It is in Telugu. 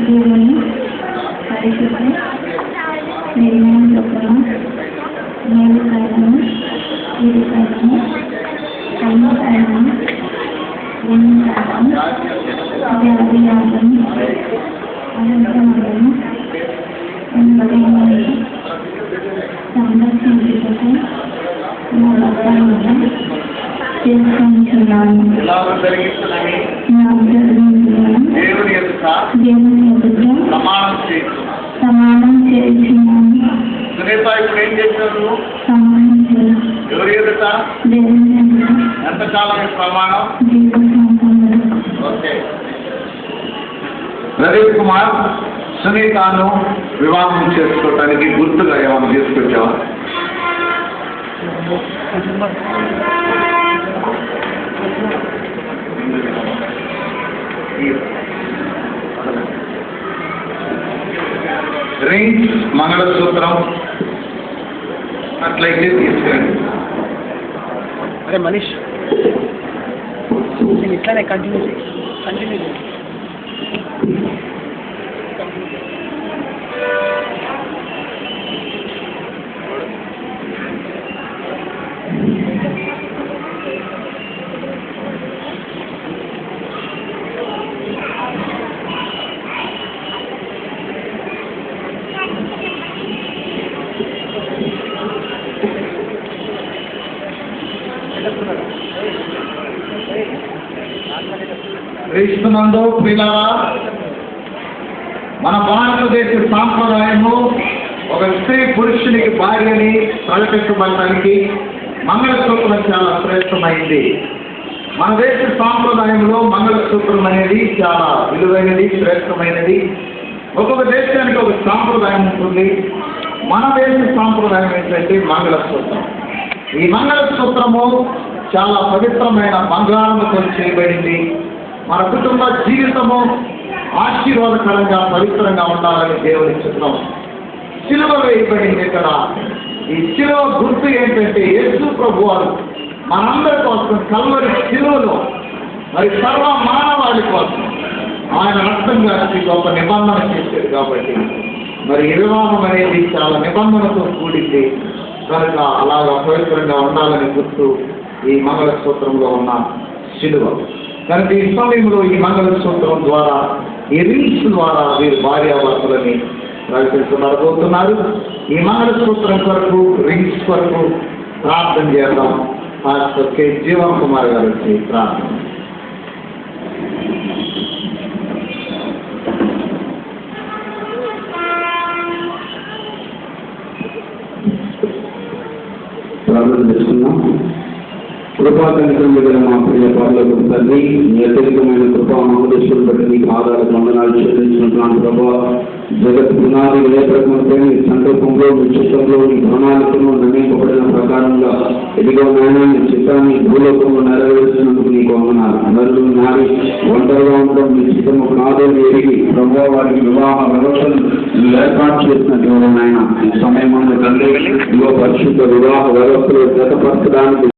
దేవుని పరిశుద్ధ నిర్ణయం చొప్పున మేలుకైనను కీడుకైనను కన్నుకైనను గుణకైనను వ్యాధియాలను అనంతములను ఎన్నడైనను సంరక్షించుటకు నా భక్తులను చేసుకుంటున్నాను. దేవుని ఎదుట సమానం చేస్తున్నాను. సమానం దేవుని ఎదుట రవీష్ కుమార్ సునీతను వివాహం చేసుకోవటానికి గుర్తుగా ఏమైనా తీసుకొచ్చావా? రింగ్స్, మంగళసూత్రం అట్లయితే తీసుకెళ్ళండి. అరే మనీష్, నేను ఇట్లానే కంటిన్యూ క్రీస్తునందు ప్రియులారా, మన భారతదేశ సాంప్రదాయము ఒక స్త్రీ పురుషునికి భార్యని ప్రకటించబడటానికి మంగళసూత్రం చాలా శ్రేష్టమైంది. మన దేశ సాంప్రదాయంలో మంగళసూత్రం అనేది చాలా విలువైనది, శ్రేష్టమైనది. ఒక్కొక్క దేశానికి ఒక సాంప్రదాయం ఉంటుంది. మన దేశ సాంప్రదాయం ఏంటంటే మంగళసూత్రం. ఈ మంగళసూత్రము చాలా పవిత్రమైన బంగారంతో చేయబడింది. మన కుటుంబ జీవితము ఆశీర్వాదకరంగా పవిత్రంగా ఉండాలని దేవుని చిత్రం. శిలువ వేయబడింది ఇక్కడ. ఈ శిలువ గుర్తు ఏంటంటే యేసు ప్రభువారు మనందరి కోసం కల్వరి శిలువలో మరి సర్వ మానవాళి కోసం ఆయన రక్తం గారికి గొప్ప నిబంధన చేశారు. కాబట్టి మరి ఈ వివాహం అనేది చాలా నిబంధనతో కూడింది కనుక అలాగా పవిత్రంగా ఉండాలని గుర్తు ఈ మంగళసూత్రంలో ఉన్న శిలువ. కనుక ఈ సమయంలో ఈ మంగళసూత్రం ద్వారా, ఈ రింగ్స్ ద్వారా వీరు భార్యాభర్తలని ప్రకటించబడబోతున్నారు. ఈ మంగళసూత్రం కొరకు, రింగ్స్ కొరకు ప్రార్థన చేద్దాం. పాస్టర్ కె జీవన్ కుమార్ గారు వచ్చి ప్రార్థన. ప్రార్థన చేస్తున్నాం. కృపాకనికరం మీద మా ప్రియ పాటలకు తండ్రి, మీ అత్యధికమైన కృపా మహోదేశ్వరులు బట్టి మీకు ఆధారాలకు వందనాలు చెల్లించుకుంటున్నాను. ప్రభా, జగత్ పునాది వేయప్రకృతి మీ సంకల్పంలో, మీ చిత్తంలో, మీ ప్రణాళికలో నిర్ణయింపబడిన ప్రకారంగా ఎదిగో నాయన మీ చిత్తాన్ని భూలోకంలో నెరవేరుస్తున్నందుకు నీకు వందనాలు. నరులు నారి ఒంటరిగా ఉండడం మీ చిత్తము కాదని ఎరిగి ప్రభావ వారికి వివాహ వ్యవస్థను ఏర్పాటు చేసిన దేవుడు నాయన ఈ సమయం తండ్రి ఇదిగో పరిశుద్ధ వివాహ వ్యవస్థలో జతపరచడానికి